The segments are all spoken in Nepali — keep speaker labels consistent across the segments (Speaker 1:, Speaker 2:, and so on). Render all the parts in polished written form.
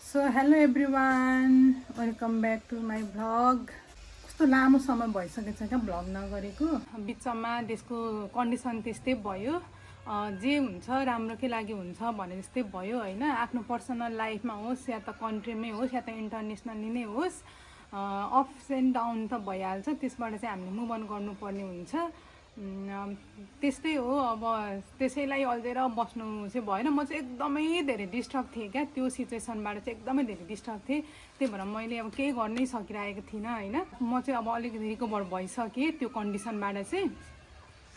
Speaker 1: So hello everyone, welcome back to my vlog. कस्तो लामो समय भइसकेको छ क्या भ्लग नगरेको। बिचमा देशको कन्डिसन त्यस्तै भयो, जे हुन्छ राम्रोकै लागि हुन्छ भने जस्तै भयो होइन। आफ्नो पर्सनल लाइफमा होस् या त कन्ट्रीमै होस् या त इन्टरनेसनली नै होस्, अप्स एन्ड डाउन त भइहाल्छ। त्यसबाट चाहिँ हामीले मुभ अन गर्नुपर्ने हुन्छ। त्यस्तै हो। अब त्यसैलाई अल्झेर बस्नु चाहिँ भएन। म चाहिँ एकदमै धेरै डिस्टर्ब थिएँ क्या, त्यो सिचुएसनबाट चाहिँ एकदमै धेरै डिस्टर्ब थिएँ। त्यही भएर मैले अब केही गर्नै सकिरहेको थिइनँ होइन। म चाहिँ अब अलिकति रिकभर भइसकेँ त्यो कन्डिसनबाट चाहिँ।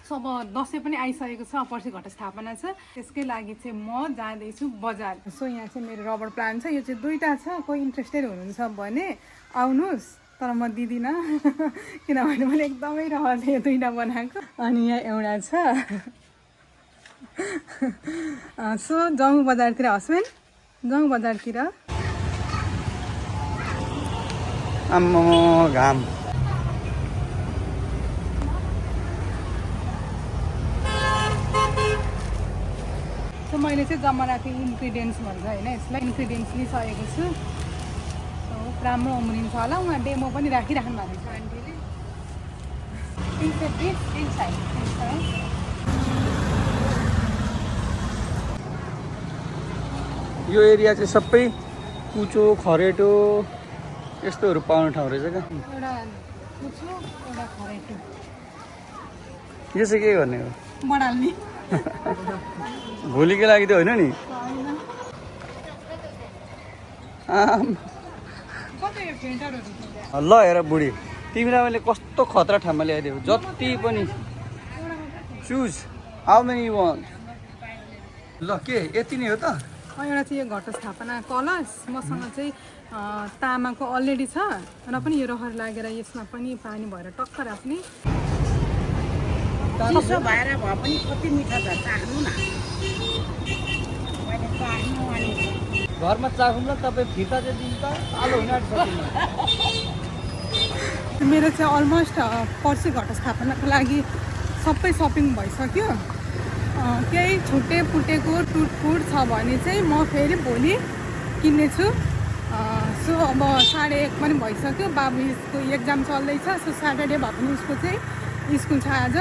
Speaker 1: सो अब दसैँ पनि आइसकेको छ, पर्सि घटस्थापना छ। त्यसकै लागि चाहिँ म जाँदैछु बजार। सो यहाँ चाहिँ मेरो रबर प्लान्ट छ, यो चाहिँ दुईवटा छ। कोही इन्ट्रेस्टेड हुनुहुन्छ भने आउनुहोस्, तर म दिदिनँ किनभने मैले एकदमै रहरले दुईवटा बनाएको। अनि यहाँ एउटा छ। सो जाउँ बजारतिर हस्बेन्ड, जाउँ बजारतिर।
Speaker 2: आम्मा घाम।
Speaker 1: सो मैले चाहिँ जमराको इन्ग्रिडियन्ट्स भन्छ होइन, यसलाई इन्ग्रिडियन्ट्स लिइसकेको छु। सो राम्रो उम्रिन्छ होला। उहाँ डेमो पनि राखिराख्नु भएको छ आन्टीले।
Speaker 2: यो एरिया चाहिँ सबै कुचो खरेटो यस्तोहरू पाउने ठाउँ रहेछ क्या।
Speaker 1: एउटा कुचो, एउटा खरेटो।
Speaker 2: यो चाहिँ के गर्ने हो?
Speaker 1: बढाल्ने।
Speaker 2: भोलिको लागि त होइन नि। ल हेर बुढी, तिमीलाई मैले कस्तो खतरा ठाउँमा ल्याइदिएको। जति पनि choose how many you want. ल के यति नै हो त?
Speaker 1: एउटा चाहिँ यो घटस्थापना कलश मसँग चाहिँ तामाको अलरेडी छ, र पनि यो रहर लागेर यसमा पनि पानी भएर टक्क राख्ने।
Speaker 3: चिसो भएर भए पनि कति मिठो छ, चाख्नु न। मैले चाख्नु अनि
Speaker 2: घरमा चाखौँला, तपाईँ फिर्ता चाहिँ दिन्छ त आलो हुन आँटिसक्यो।
Speaker 1: मेरो चाहिँ अलमोस्ट पर्सि घटस्थापनाको लागि सबै सपिङ भइसक्यो। केही छुट्टे फुटेको टुटफुट छ भने चाहिँ म फेरि भोलि किन्नेछु। सो अब 1:30 पनि भइसक्यो। बाबुको एक्जाम चल्दैछ। सो स्याटरडे भए पनि उसको चाहिँ स्कुल छ आज।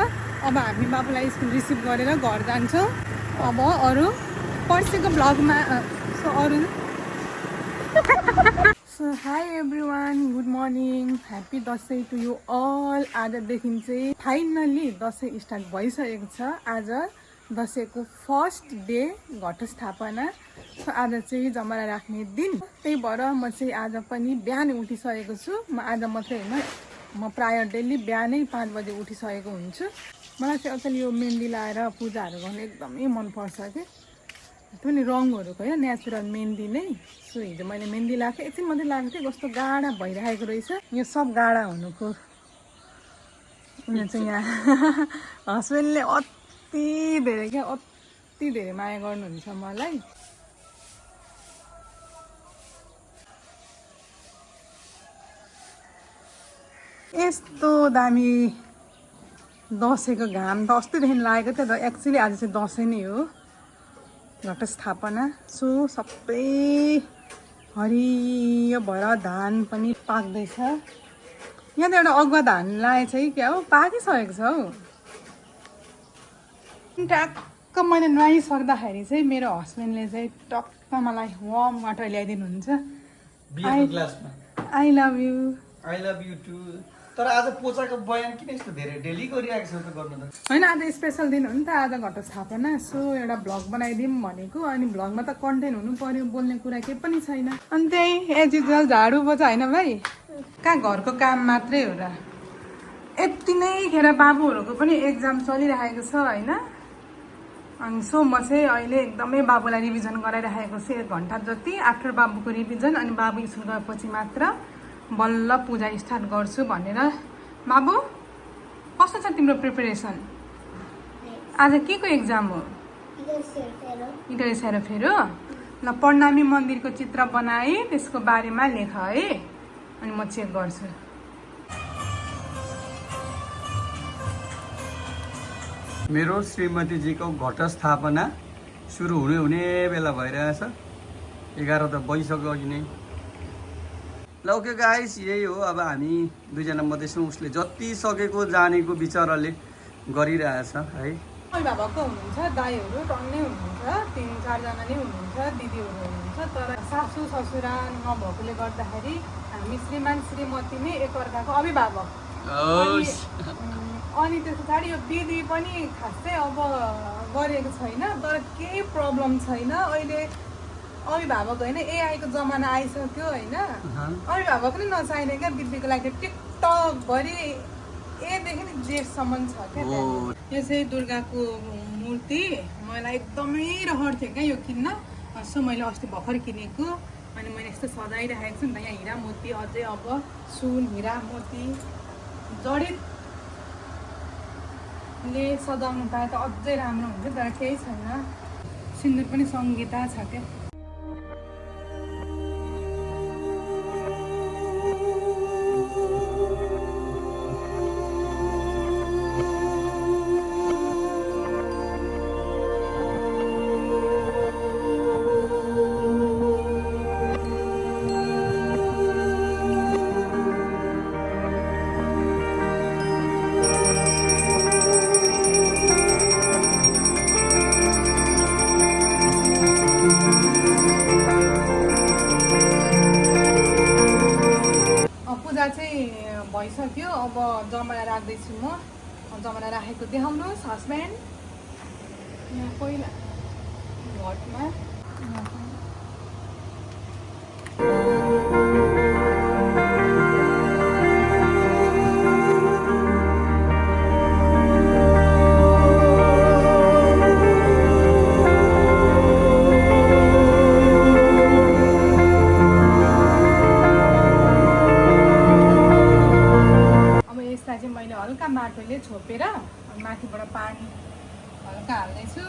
Speaker 1: अब हामी बाबुलाई स्कुल रिसिभ गरेर घर जान्छौँ। अब अरू पर्सिको भ्लगमा so hi everyone, good morning, happy Dashain to you all. आजदेखि चाहिँ फाइनल्ली दसैँ स्टार्ट भइसकेको छ। आज दसैँको फर्स्ट डे घटस्थापना। सो आज चाहिँ जमरा राख्ने दिन। त्यही भएर म चाहिँ आज पनि बिहानै उठिसकेको छु। म आज मात्रै होइन, म प्रायः डेली बिहानै 5 बजे उठिसकेको हुन्छु। मलाई चाहिँ अचेल यो मेहन्दी लाएर पूजाहरू गर्नु एकदमै मनपर्छ क्या। पनि रङहरूको क्या, नेचुरल मेहन्दी नै। सो हिजो मैले मेहन्दी लगाएको, एकछिन मात्रै लगाएको थिएँ, कस्तो गाढा भइरहेको रहेछ। यो सब गाढा हुनुको उयो चाहिँ यहाँ हस्बेन्डले अति धेरै क्या, अति धेरै माया गर्नुहुन्छ मलाई। यस्तो दामी दसैँको घाम त अस्तिदेखि लागेको थियो त। एक्चुअली आज चाहिँ दसैँ नै हो, घटस्थापना। सो सबै हरियो भएर धान पनि पाक्दैछ। यहाँ त एउटा अगुवा धान लागेको छ कि क्या हो, पाकिसकेको छ हौ। टक्क मैले नुहाइसक्दाखेरि चाहिँ मेरो हस्बेन्डले चाहिँ टक्क मलाई वार्म वाटर ल्याइदिनुहुन्छ। I love you.
Speaker 2: I love you too. तर आज पोचाको बयान किन यस्तो धेरै डेली गरिरहेको छ त गर्नु त?
Speaker 1: होइन, आज स्पेसल दिन हो नि त, आज घटस्थापना। सो एउटा भ्लग बनाइदिउँ भनेको। अनि भ्लगमा त कन्टेन्ट हुनु पर्यो, बोल्ने कुरा केही पनि छैन। अनि त्यही एज युजुअल झाडु पोचा होइन भाइ, कहाँ घरको काम मात्रै हो र। यति नै खेर बाबुहरूको पनि एक्जाम चलिरहेको छ होइन। अनि सो म चाहिँ अहिले एकदमै बाबुलाई रिभिजन गराइरहेको छु 1 घन्टा जति। आफ्टर बाबुको रिभिजन अनि बाबु स्कुल गएपछि मात्र बल्ल पूजा स्टार्ट गर्छु भनेर। बाबु कस्तो छ तिम्रो प्रिपरेसन? आज के को एक्जाम हो? इडर सेरोफेरो। ल प्रणामी मन्दिरको चित्र बनाए, त्यसको बारेमा लेख है, अनि म चेक गर्छु।
Speaker 2: मेरो श्रीमतीजीको घटस्थापना सुरु हुने बेला भइरहेछ। 11 त भइसक्यो अघि नै। ल ओके गाइस, यही हो। अब हामी दुईजना मात्रै छौँ। उसले जति सकेको जानेको बिचराले गरिरहेछ है।
Speaker 1: मम्मी बाबाको हुनुहुन्छ, दाईहरू टन्नै हुनुहुन्छ, 3-4 जना नै हुनुहुन्छ, दिदीहरू हुनुहुन्छ। तर सासू ससुरा नभएकोले गर्दाखेरि हामी श्रीमान श्रीमती नै एकअर्काको अभिभावक। अनि त्यस पछाडि यो दिदी पनि खासै अब गरेको छैन, तर केही प्रब्लम छैन। अहिले अभिभावक होइन, एआईको जमाना आइसक्यो होइन। अभिभावक नै नचाहिने क्या दिदीको लागि टिकटकभरि एदेखि नि जेसम्म छ क्या। यो चाहिँ दुर्गाको मूर्ति मलाई एकदमै रहर थियो क्या यो किन्न। सो मैले अस्ति भर्खर किनेको। अनि मैले यस्तो सजाइराखेको छु नि त। यहाँ हिरा मोती, अझै अब सुन हिरा मोती जडितले सजाउनु पाए त अझै राम्रो हुन्थ्यो, तर केही छैन। सिन्दुर पनि सङ्गीता छ क्या। पूजा चाहिँ भइसक्यो। अब जमारा राख्दैछु म। जमारा राखेको देखाउनुहोस् हस्बेन्ड। यहाँ पहिला घटमा हल्का माटोले छोपेर माथिबाट पानी हल्का हाल्दैछु।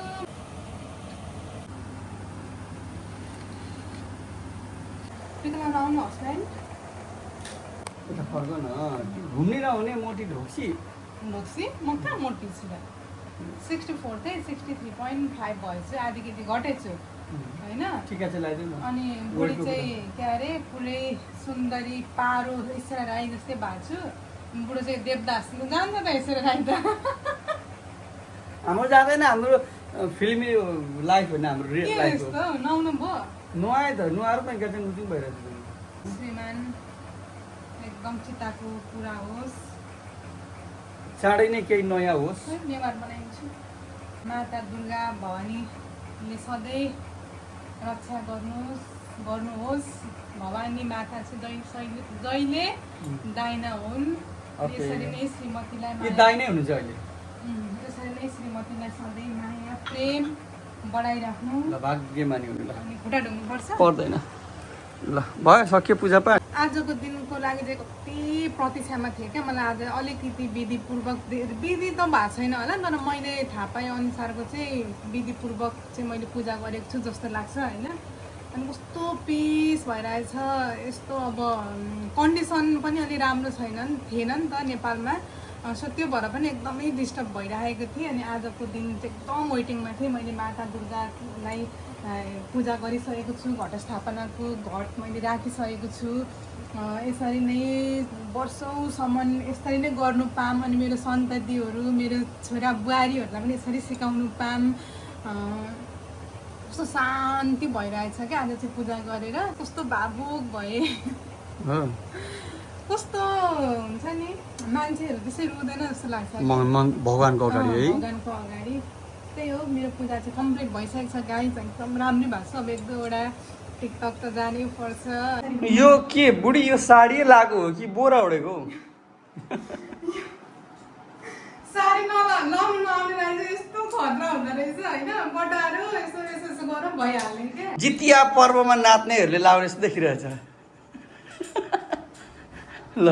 Speaker 1: आउनु हस्बेन्ड।
Speaker 2: फर्क न घुम्ने नहुने मोटी ढोक्सी।
Speaker 1: ढोक्सी म कहाँ मोटी छु त। 64 चाहिँ 63.5 भएछु, आधी केजी घटेछु होइन।
Speaker 2: टिका चाहिँ लगाइदिनु न।
Speaker 1: अनि बुढी चाहिँ के अरे पुरै सुन्दरी पारो यसरी राई जस्तै भएको छु। बुढो चाहिँ देवदास जान्छ त यसरी राई त।
Speaker 2: हाम्रो जाँदैन, हाम्रो फिल्मी लाइफ होइन, हाम्रो रियल
Speaker 1: के
Speaker 2: लाइफ हो।
Speaker 1: यस्तो नुहाउनु भयो?
Speaker 2: नुहाए त नुहाएर पनि क्या चाहिँ मुजुङ भइरहेको छ।
Speaker 1: श्रीमान एकदम चिताको पुरा होस्,
Speaker 2: चाँडै नै केही नयाँ होस्।
Speaker 1: नेवार बनाइन्छु। माता दुर्गा भवानीले सधैँ रक्षा गर्नुहोस्। भवानी माता चाहिँ जहिले दाइना हुन्। यसरी नै श्रीमतीलाई
Speaker 2: यो दाइनै हुनुहुन्छ अहिले।
Speaker 1: यसरी नै श्रीमतीलाई सधैँ माया प्रेम बढाइराख्नु।
Speaker 2: ल भाग्यमानी हुनु। ल
Speaker 1: अनि खुट्टा ढुङ्नुपर्छ
Speaker 2: पर्दैन। ल भयो, सक्यो पूजापाठ।
Speaker 1: आजको दिनको लागि चाहिँ कति प्रतीक्षामा थिएँ क्या। मलाई आज अलिकति विधिपूर्वक, विधि त भएको छैन होला, तर मैले थाहा पाए अनुसारको चाहिँ विधिपूर्वक चाहिँ मैले पूजा गरेको छु जस्तो लाग्छ होइन। अनि कस्तो पिस भइरहेछ। यस्तो अब कन्डिसन पनि अलि राम्रो थिएन नि त नेपालमा। सो त्यो भएर पनि एकदमै डिस्टर्ब भइरहेको थिएँ। अनि आजको दिन चाहिँ एकदम वेटिङमा थिएँ। मैले माता दुर्गालाई पूजा गरिसकेको छु। घटस्थापनाको घट मैले राखिसकेको छु। यसरी नै वर्षौँसम्म यसरी नै गर्नु पाऊँ। अनि मेरो सन्ततिहरू, मेरो छोरा बुहारीहरूलाई पनि यसरी सिकाउनु पाऊँ। कस्तो शान्ति भइरहेछ क्या आज चाहिँ पूजा गरेर। कस्तो भावुक भए। कस्तो हुन्छ नि, मान्छेहरू त्यसै रुँदैन जस्तो लाग्छ
Speaker 2: भगवानको अगाडि है।
Speaker 1: भगवानको अगाडि। त्यही हो, मेरो पूजा चाहिँ कम्प्लिट भइसकेको छ गाइस। एकदम राम्रै भएको छ। अब 1-2वटा टिकटक त जानै पर्छ।
Speaker 2: यो के बुढी, यो साडी लगाएको हो कि बोरा ओढेको?
Speaker 1: साडी लाउनु नआउने मान्छे यस्तो खतरा हुँदो रहेछ होइन। बटाएर यसो गरौँ भइहाल्ने क्या।
Speaker 2: जितिया पर्वमा नाच्नेहरूले लाउने जस्तो देखिरहेछ। ल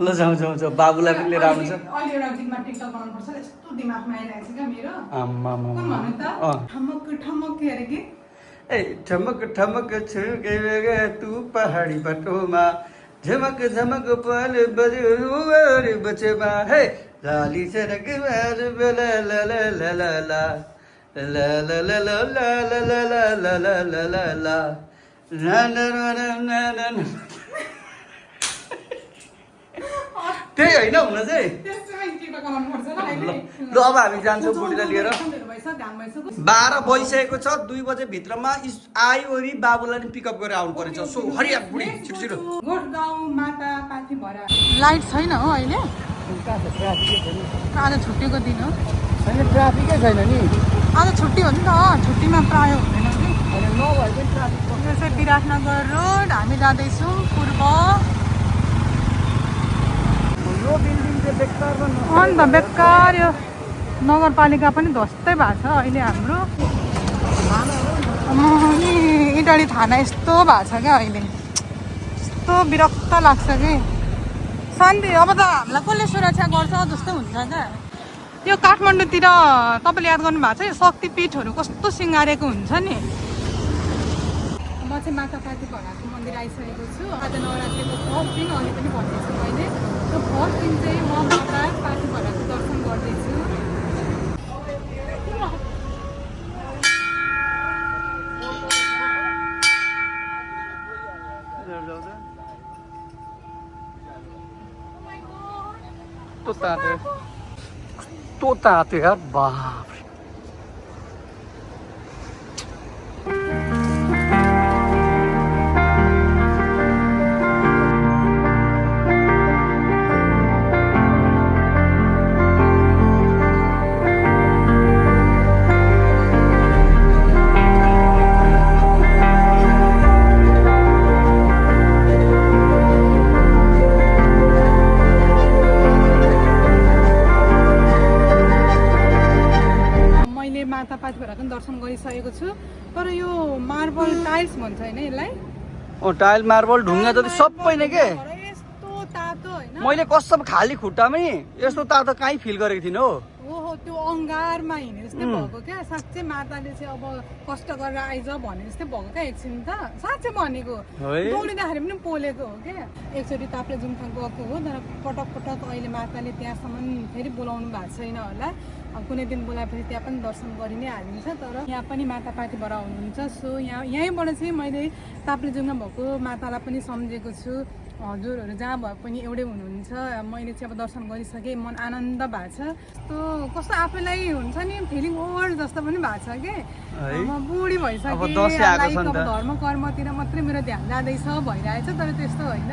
Speaker 2: ल जाउँ बाबुलाई पनि लिएर आउनु छ।
Speaker 1: अहिले एउटा गीतमा टिकटक बनाउनुपर्छ। यस्तो दिमागमा आइरहेको छ क्या मेरो।
Speaker 2: आम्मामा।
Speaker 1: कुन भन्नु त? ठमक ठमक के अरे के?
Speaker 2: ए ठमक ठमक छुके तू पहाडी बाटोमा झमक झमक पल बजु बचेमा हे लाली सडक बार ला ला ला ला ला ला ला ला ला ला ला ला ला ला ला ला ला त्यही होइन हुन चाहिँ ल अब हामी जान्छौँ बुढीलाई लिएर 12 बजिसकेको छ 2 बजे भित्रमा आइवरी बाबुलाई नि पिकअप गरेर आउनु परेछ सो हरिया बुढी छिटो
Speaker 1: लाइट छैन हो अहिले आज छुट्टीको दिन हो
Speaker 2: ट्राफिकै छैन नि
Speaker 1: आज छुट्टी हो नि त छुट्टीमा प्रायः हुँदैन कि विराटनगर रोड हामी जाँदैछौँ पूर्व
Speaker 2: यो बिल्डिङ चाहिँ बेकार
Speaker 1: अन्त बेकार यो नगरपालिका पनि ध्वस्तै भएको छ अहिले हाम्रो इटाली थाना यस्तो भएको छ क्या अहिले यस्तो विरक्त लाग्छ कि शान्ति अब त हामीलाई कसले सुरक्षा गर्छ जस्तो हुन्छ क्या यो काठमाडौँतिर तपाईँले याद गर्नुभएको छ यो शक्तिपीठहरू कस्तो सिँगारेको हुन्छ नि म चाहिँ माता पार्वती भराको मन्दिर आइसकेको छु आज नवरात्रिको फर्स्ट दिन अघि पनि भन्दैछु मैले त्यो फर्स्ट दिन चाहिँ म माता पार्वती भराको दर्शन गर्दैछु
Speaker 2: कस्तो तातो यार बाप
Speaker 1: माता पार्वती भराको दर्शन गरिसकेको छु तर यो मार्बल टाइल्स भन्छ होइन यसलाई
Speaker 2: टाइल मार्बल ढुङ्गा जति सबै नै के
Speaker 1: यस्तो तातो होइन
Speaker 2: मैले कसम खाली खुट्टामै यस्तो तातो काहीँ फिल गरेको थिइनँ हो
Speaker 1: ओहो त्यो अङ्गारमा हिँडे जस्तै भएको क्या साँच्चै माताले चाहिँ अब कष्ट गरेर आइज भने जस्तै भएको क्या एकछिन त साँच्चै भनेको दौडिँदाखेरि पनि पोलेको हो क्या एकचोटि ताप्लेजुङमा गएको हो तर पटक पटक अहिले माताले त्यहाँसम्म फेरि बोलाउनु भएको छैन होला कुनै दिन बोलाएपछि त्यहाँ पनि दर्शन गरि नै हालिन्छ तर यहाँ पनि माता पार्वती भएर हुनुहुन्छ सो यहीँबाट चाहिँ मैले ताप्लेजुङमा भएको मातालाई पनि सम्झेको छु हजुरहरू जहाँ भए पनि एउटै हुनुहुन्छ मैले चाहिँ अब दर्शन गरिसकेँ मन आनन्द भएको छ यस्तो कस्तो आफैलाई हुन्छ नि फिलिङ ओभर जस्तो पनि भएको छ कि म बुढी भइसकेँ अब धर्म कर्मतिर मात्रै मेरो ध्यान जाँदैछ भइरहेछ तर त्यस्तो होइन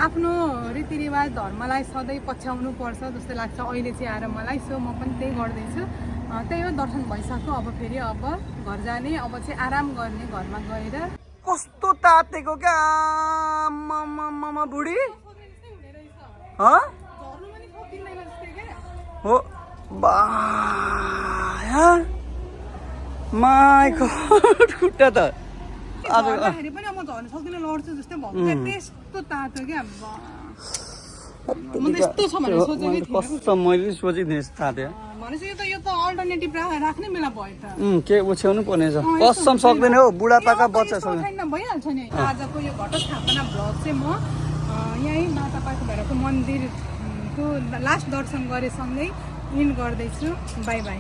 Speaker 1: आफ्नो रीतिरिवाज धर्मलाई सधैँ पछ्याउनु पर्छ जस्तो लाग्छ अहिले चाहिँ आएर मलाई सो म पनि त्यही गर्दैछु त्यही हो दर्शन भइसक्यो अब फेरि अब घर जाने अब चाहिँ आराम गर्ने घरमा गएर
Speaker 2: कस्तो तातेको क्या आमा बुढी हो बा माई गॉड खुट्टा त
Speaker 1: आज पनि म झर्न सक्दिनँ लड्छु जस्तै भएको त्यस्तो तातो क्या म त यस्तो छ भनेर सोचेकै थिएँ
Speaker 2: कस्तो मैले सोचेको थिएँ तातो
Speaker 1: भनेपछि यो त अल्टरनेटिभ राख्ने बेला भयो त
Speaker 2: के ओछ्याउनु पर्ने छ कसम सक्दैन हो बुढापाका बच्चा
Speaker 1: छैन भइहाल्छ नि आजको यो घटस्थापना भ्लग चाहिँ म यहीँ माता पार्वती भराको मन्दिरको लास्ट दर्शन गरेसँगै इन्ड गर्दैछु बाई बाई